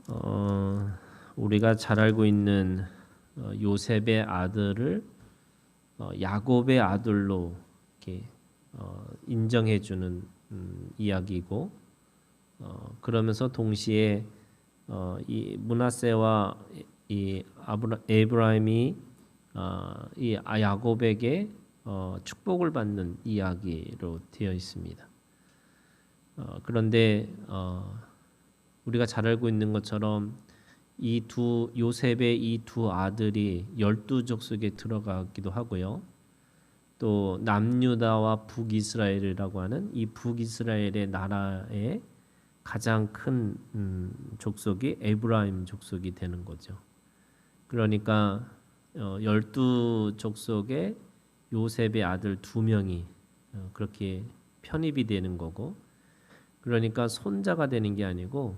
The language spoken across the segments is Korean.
어, 우리가 잘 알고 있는 요셉의 아들을 야곱의 아들로 이렇게 인정해주는 이야기고, 그러면서 동시에 이 므낫세와 이 에브라임이 이 야곱에게 축복을 받는 이야기로 되어 있습니다. 그런데 우리가 잘 알고 있는 것처럼 요셉의 이 두 아들이 12족속에 들어가기도 하고요. 또 남유다와 북이스라엘이라고 하는 이 북이스라엘의 나라의 가장 큰 족속이 에브라임 족속이 되는 거죠. 그러니까 12족속에 요셉의 아들 2명이 그렇게 편입이 되는 거고, 그러니까 손자가 되는 게 아니고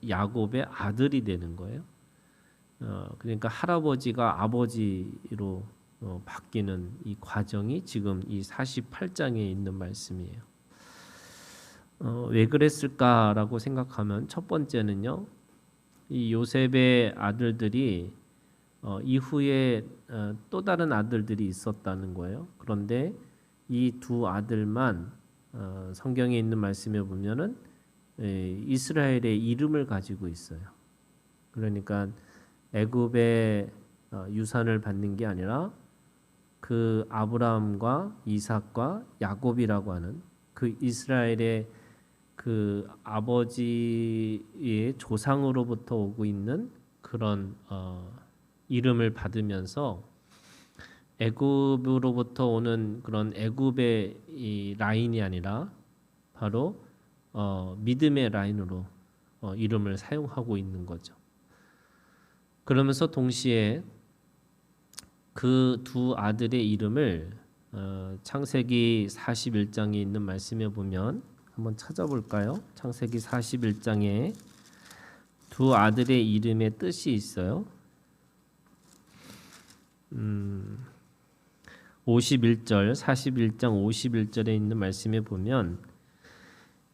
야곱의 아들이 되는 거예요. 그러니까 할아버지가 아버지로 바뀌는 이 과정이 지금 이 48장에 있는 말씀이에요. 왜 그랬을까라고 생각하면 첫 번째는요, 이 요셉의 아들들이 이후에 또 다른 아들들이 있었다는 거예요. 그런데 이 두 아들만 성경에 있는 말씀에 보면은 이스라엘의 이름을 가지고 있어요. 그러니까 애굽의 유산을 받는 게 아니라 그 아브라함과 이삭과 야곱이라고 하는 그 이스라엘의 그 아버지의 조상으로부터 오고 있는 그런 이름을 받으면서 애굽으로부터 오는 그런 애굽의 이 라인이 아니라 바로 믿음의 라인으로 이름을 사용하고 있는 거죠. 그러면서 동시에 그 두 아들의 이름을 창세기 41장에 있는 말씀에 보면 한번 찾아볼까요? 창세기 41장에 두 아들의 이름의 뜻이 있어요. 41절 41장 51절에 있는 말씀에 보면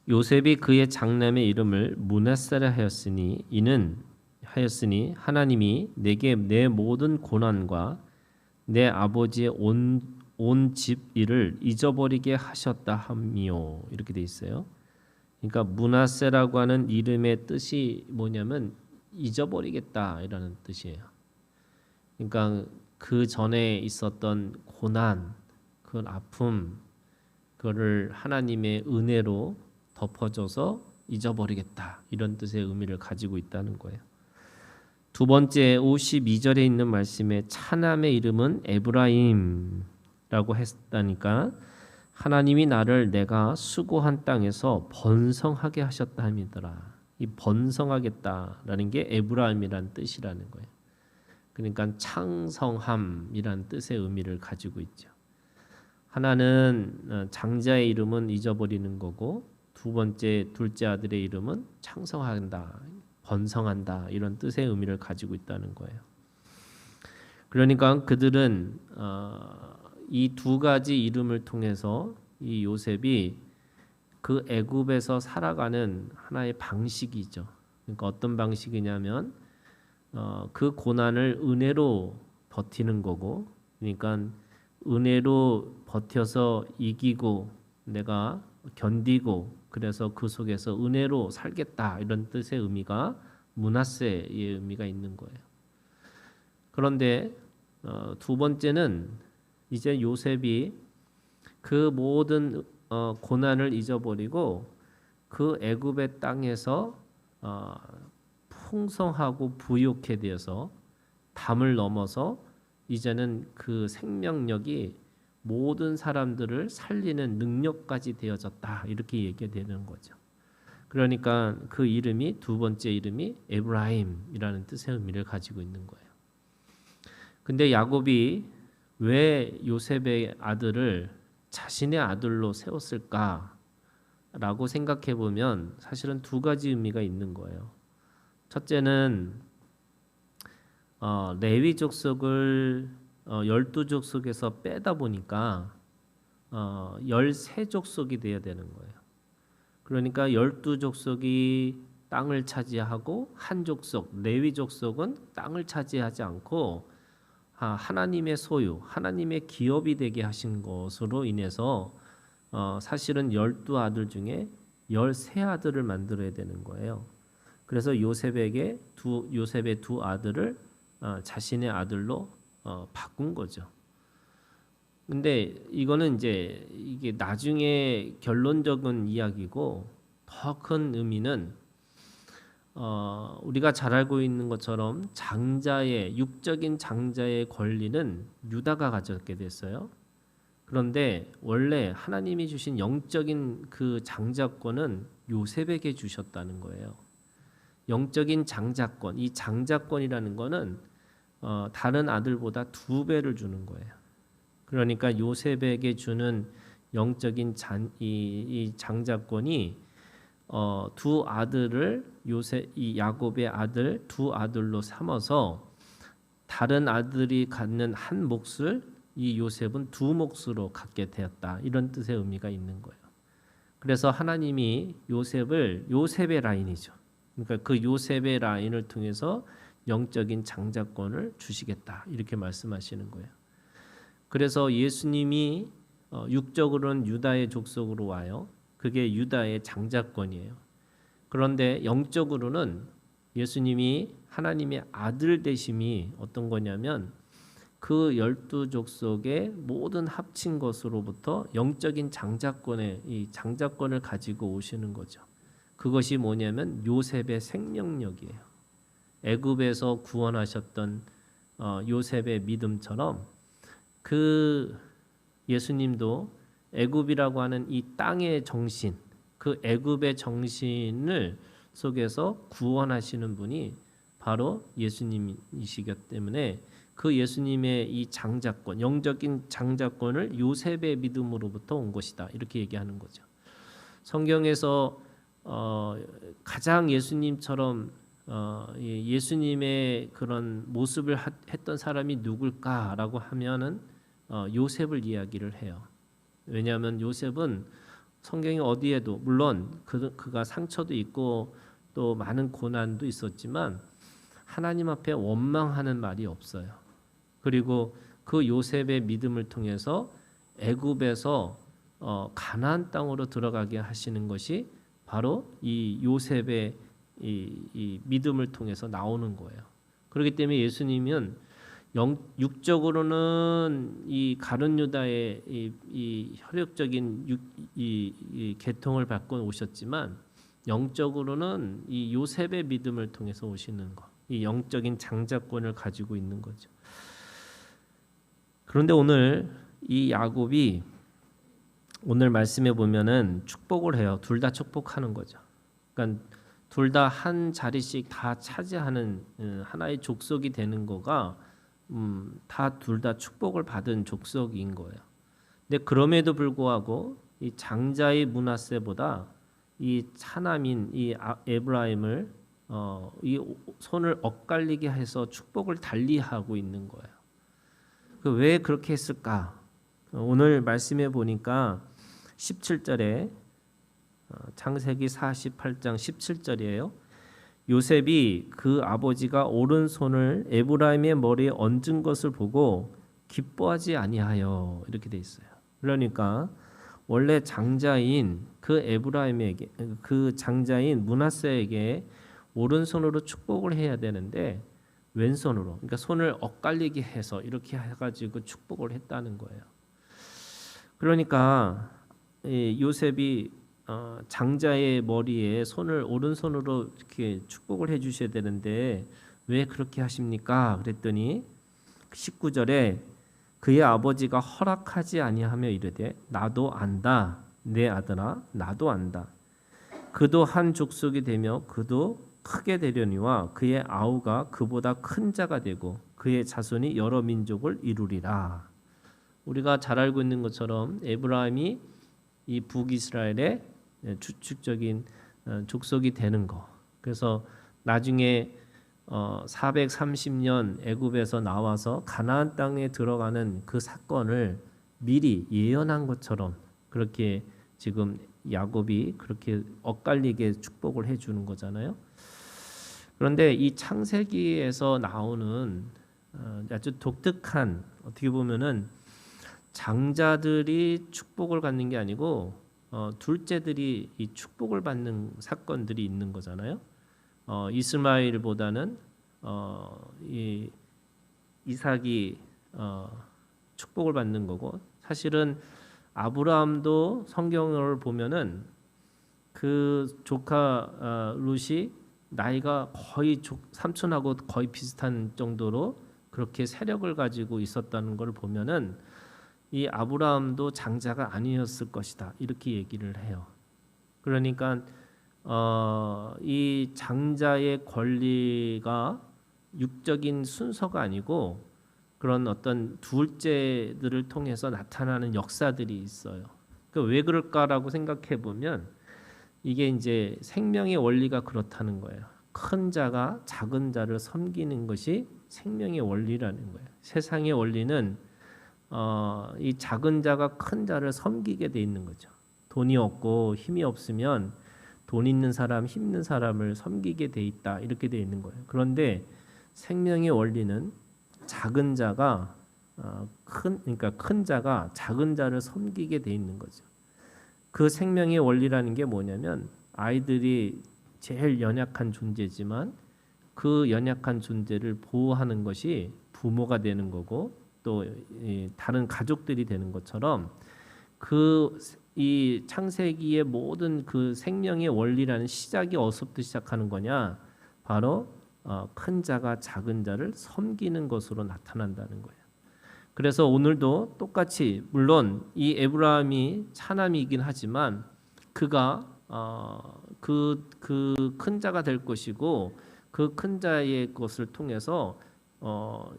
요셉이 그의 장남의 이름을 므낫세라 하였으니 하나님이 내게 내 모든 고난과 내 아버지의 온 집 일을 잊어버리게 하셨다 함이요. 이렇게 돼 있어요. 그러니까 므낫세라고 하는 이름의 뜻이 뭐냐면 잊어버리겠다라는 뜻이에요. 그러니까 그 전에 있었던 고난, 그 아픔, 그거를 하나님의 은혜로 덮어줘서 잊어버리겠다, 이런 뜻의 의미를 가지고 있다는 거예요. 두 번째 52절에 있는 말씀에 차남의 이름은 에브라임라고 했다니까 하나님이 나를 내가 수고한 땅에서 번성하게 하셨다 함이더라. 이 번성하겠다라는 게 에브라임이란 뜻이라는 거예요. 그러니까 창성함이란 뜻의 의미를 가지고 있죠. 하나는 장자의 이름은 잊어버리는 거고, 두 번째 둘째 아들의 이름은 창성한다, 번성한다, 이런 뜻의 의미를 가지고 있다는 거예요. 그러니까 그들은 이 두 가지 이름을 통해서 이 요셉이 그 애굽에서 살아가는 하나의 방식이죠. 그러니까 어떤 방식이냐면 그 고난을 은혜로 버티는 거고, 그러니까 은혜로 버텨서 이기고 내가 견디고 그래서 그 속에서 은혜로 살겠다, 이런 뜻의 의미가 므낫세의 의미가 있는 거예요. 그런데 두 번째는 이제 요셉이 그 모든 고난을 잊어버리고 그 애굽의 땅에서 풍성하고 부유케 되어서 담을 넘어서 이제는 그 생명력이 모든 사람들을 살리는 능력까지 되어졌다, 이렇게 얘기되는 거죠. 그러니까 그 이름이, 두 번째 이름이 에브라임이라는 뜻의 의미를 가지고 있는 거예요. 근데 야곱이 왜 요셉의 아들을 자신의 아들로 세웠을까라고 생각해 보면 사실은 두 가지 의미가 있는 거예요. 첫째는 레위 족속을 12족속에서 빼다 보니까 13족속이 되어야 되는 거예요. 그러니까 12족속이 땅을 차지하고 한 족속 레위 족속은 땅을 차지하지 않고 하나님의 소유, 하나님의 기업이 되게 하신 것으로 인해서 사실은 12아들 중에 13아들을 만들어야 되는 거예요. 그래서 요셉의 두 아들을 자신의 아들로 바꾼 거죠. 근데 이거는 이제 이게 나중에 결론적인 이야기고 더 큰 의미는 우리가 잘 알고 있는 것처럼 육적인 장자의 권리는 유다가 가졌게 됐어요. 그런데 원래 하나님이 주신 영적인 그 장자권은 요셉에게 주셨다는 거예요. 영적인 장자권, 이 장자권이라는 거는 다른 아들보다 2배를 주는 거예요. 그러니까 요셉에게 주는 영적인 이 장자권이 두 아들을 이 야곱의 아들 두 아들로 삼아서 다른 아들이 갖는 한 몫을 이 요셉은 2몫으로 갖게 되었다. 이런 뜻의 의미가 있는 거예요. 그래서 하나님이 요셉의 라인이죠. 그러니까 그 요셉의 라인을 통해서 영적인 장자권을 주시겠다. 이렇게 말씀하시는 거예요. 그래서 예수님이 육적으로는 유다의 족속으로 와요. 그게 유다의 장자권이에요. 그런데 영적으로는 예수님이 하나님의 아들 되심이 어떤 거냐면 그 12족속의 모든 합친 것으로부터 영적인 이 장자권을 가지고 오시는 거죠. 그것이 뭐냐면 요셉의 생명력이에요. 애굽에서 구원하셨던 요셉의 믿음처럼 그 예수님도 애굽이라고 하는 이 땅의 정신, 그 애굽의 정신을 속에서 구원하시는 분이 바로 예수님이시기 때문에 그 예수님의 이 장자권, 영적인 장자권을 요셉의 믿음으로부터 온 것이다. 이렇게 얘기하는 거죠. 성경에서 가장 예수님처럼 예수님의 그런 모습을 했던 사람이 누굴까라고 하면은 요셉을 이야기를 해요. 왜냐하면 요셉은 성경이 어디에도 물론 그가 상처도 있고 또 많은 고난도 있었지만 하나님 앞에 원망하는 말이 없어요. 그리고 그 요셉의 믿음을 통해서 애굽에서 가나안 땅으로 들어가게 하시는 것이 바로 이 요셉의 이 믿음을 통해서 나오는 거예요. 그렇기 때문에 예수님은 육적으로는 이 가룟 유다의 이 혈육적인 이 계통을 받고 오셨지만 영적으로는 이 요셉의 믿음을 통해서 오시는 것, 이 영적인 장자권을 가지고 있는 거죠. 그런데 오늘 이 야곱이 오늘 말씀에 보면은 축복을 해요. 둘 다 축복하는 거죠. 그러니까 둘 다 한 자리씩 다 차지하는 하나의 족속이 되는 거가 다 둘 다 축복을 받은 족속인 거예요. 근데 그럼에도 불구하고 이 장자의 므낫세보다 이 차남인 이 에브라임을 이 손을 엇갈리게 해서 축복을 달리하고 있는 거예요. 왜 그렇게 했을까? 오늘 말씀해 보니까 17절에 창세기 48장 17절이에요. 요셉이 그 아버지가 오른손을 에브라임의 머리에 얹은 것을 보고 기뻐하지 아니하여 이렇게 돼 있어요. 그러니까 원래 장자인 그 에브라임에게 그 장자인 므낫세에게 오른손으로 축복을 해야 되는데 왼손으로 그러니까 손을 엇갈리게 해서 이렇게 해가지고 축복을 했다는 거예요. 그러니까 요셉이 장자의 머리에 손을 오른손으로 이렇게 축복을 해주셔야 되는데 왜 그렇게 하십니까? 그랬더니 19절에 그의 아버지가 허락하지 아니하며 이르되 나도 안다 내 아들아 나도 안다 그도 한 족속이 되며 그도 크게 되려니와 그의 아우가 그보다 큰 자가 되고 그의 자손이 여러 민족을 이루리라. 우리가 잘 알고 있는 것처럼 에브라임이 이 북이스라엘의 주축적인 족속이 되는 거. 그래서 나중에 430년 애굽에서 나와서 가나안 땅에 들어가는 그 사건을 미리 예언한 것처럼 그렇게 지금 야곱이 그렇게 엇갈리게 축복을 해주는 거잖아요. 그런데 이 창세기에서 나오는 아주 독특한, 어떻게 보면은 장자들이 축복을 갖는 게 아니고 둘째들이 이 축복을 받는 사건들이 있는 거잖아요. 이스마엘보다는 이 이삭이 축복을 받는 거고, 사실은 아브라함도 성경을 보면은 그 조카 룻이 나이가 거의 삼촌하고 거의 비슷한 정도로 그렇게 세력을 가지고 있었다는 걸 보면은 이 아브라함도 장자가 아니었을 것이다, 이렇게 얘기를 해요. 그러니까 이 장자의 권리가 육적인 순서가 아니고 그런 어떤 둘째들을 통해서 나타나는 역사들이 있어요. 그러니까 왜 그럴까라고 생각해 보면 이게 이제 생명의 원리가 그렇다는 거예요. 큰 자가 작은 자를 섬기는 것이 생명의 원리라는 거예요. 세상의 원리는 이 작은 자가 큰 자를 섬기게 돼 있는 거죠. 돈이 없고 힘이 없으면 돈 있는 사람, 힘 있는 사람을 섬기게 돼 있다, 이렇게 돼 있는 거예요. 그런데 생명의 원리는 작은 자가 그러니까 큰 자가 작은 자를 섬기게 돼 있는 거죠. 그 생명의 원리라는 게 뭐냐면 아이들이 제일 연약한 존재지만 그 연약한 존재를 보호하는 것이 부모가 되는 거고 또 다른 가족들이 되는 것처럼 이 창세기의 모든 그 생명의 원리라는 시작이 어디서부터 시작하는 거냐? 바로 큰 자가 작은 자를 섬기는 것으로 나타난다는 거예요. 그래서 오늘도 똑같이, 물론 이 에브라임이 차남이긴 하지만 그가 그 큰 자가 될 것이고 그 큰 자의 것을 통해서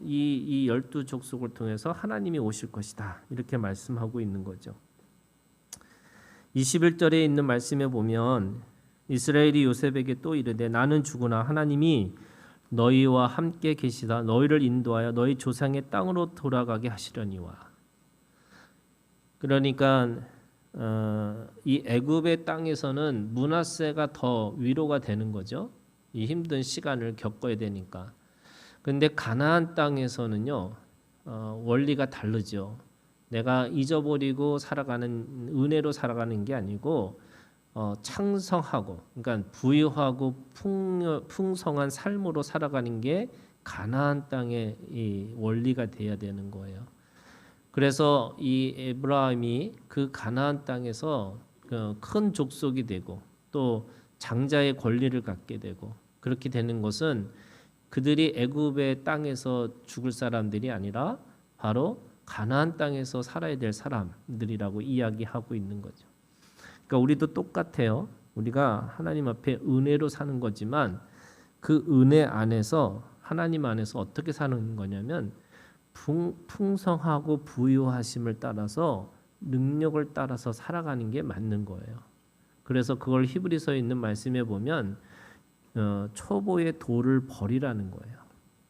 이 12족속을 통해서 하나님이 오실 것이다, 이렇게 말씀하고 있는 거죠. 21절에 있는 말씀에 보면 이스라엘이 요셉에게 또 이르되 나는 죽으나 하나님이 너희와 함께 계시다 너희를 인도하여 너희 조상의 땅으로 돌아가게 하시려니와. 그러니까 이 애굽의 땅에서는 므낫세가 더 위로가 되는 거죠. 이 힘든 시간을 겪어야 되니까. 그런데 가나안 땅에서는요 원리가 다르죠. 내가 잊어버리고 살아가는, 은혜로 살아가는 게 아니고 창성하고, 그러니까 부유하고 풍성한 삶으로 살아가는 게 가나안 땅의 이 원리가 돼야 되는 거예요. 그래서 이 에브라임이 그 가나안 땅에서 큰 족속이 되고 또 장자의 권리를 갖게 되고, 그렇게 되는 것은 그들이 애굽의 땅에서 죽을 사람들이 아니라 바로 가나안 땅에서 살아야 될 사람들이라고 이야기하고 있는 거죠. 그러니까 우리도 똑같아요. 우리가 하나님 앞에 은혜로 사는 거지만 그 은혜 안에서, 하나님 안에서 어떻게 사는 거냐면 풍성하고 부유하심을 따라서, 능력을 따라서 살아가는 게 맞는 거예요. 그래서 그걸 히브리서에 있는 말씀에 보면 초보의 도를 버리라는 거예요.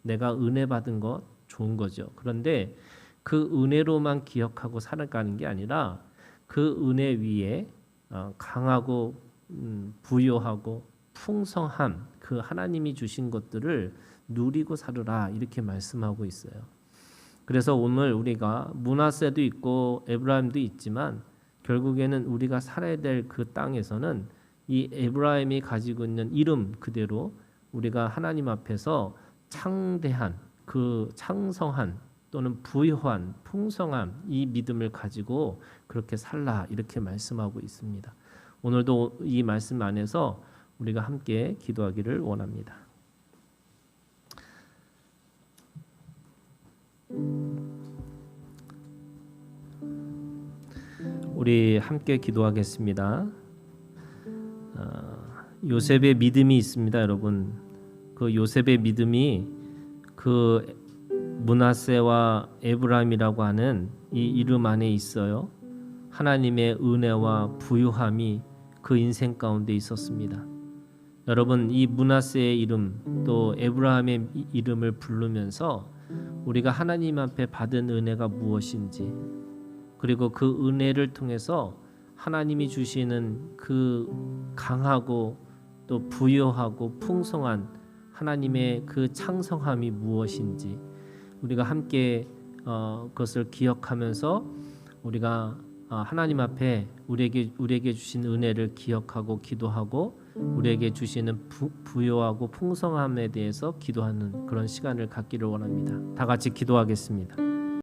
내가 은혜 받은 것 좋은 거죠. 그런데 그 은혜로만 기억하고 살아가는 게 아니라 그 은혜 위에 강하고 부유하고 풍성함, 그 하나님이 주신 것들을 누리고 살으라, 이렇게 말씀하고 있어요. 그래서 오늘 우리가 므낫세도 있고 에브라임도 있지만 결국에는 우리가 살아야 될 그 땅에서는 이 에브라임이 가지고 있는 이름 그대로 우리가 하나님 앞에서 창대한, 그 창성한 또는 부유한 풍성한 이 믿음을 가지고 그렇게 살라, 이렇게 말씀하고 있습니다. 오늘도 이 말씀 안에서 우리가 함께 기도하기를 원합니다. 우리 함께 기도하겠습니다. 요셉의 믿음이 있습니다, 여러분. 그 요셉의 믿음이 그 므낫세와 에브라임이라고 하는 이 이름 안에 있어요. 하나님의 은혜와 부유함이 그 인생 가운데 있었습니다. 여러분, 이 므낫세의 이름 또 에브라임의 이름을 부르면서 우리가 하나님 앞에 받은 은혜가 무엇인지, 그리고 그 은혜를 통해서 하나님이 주시는 그 강하고 또 부요하고 풍성한 하나님의 그 창성함이 무엇인지 우리가 함께 그것을 기억하면서 우리가 하나님 앞에 우리에게 주신 은혜를 기억하고 기도하고 우리에게 주시는 부요하고 풍성함에 대해서 기도하는 그런 시간을 갖기를 원합니다. 다 같이 기도하겠습니다.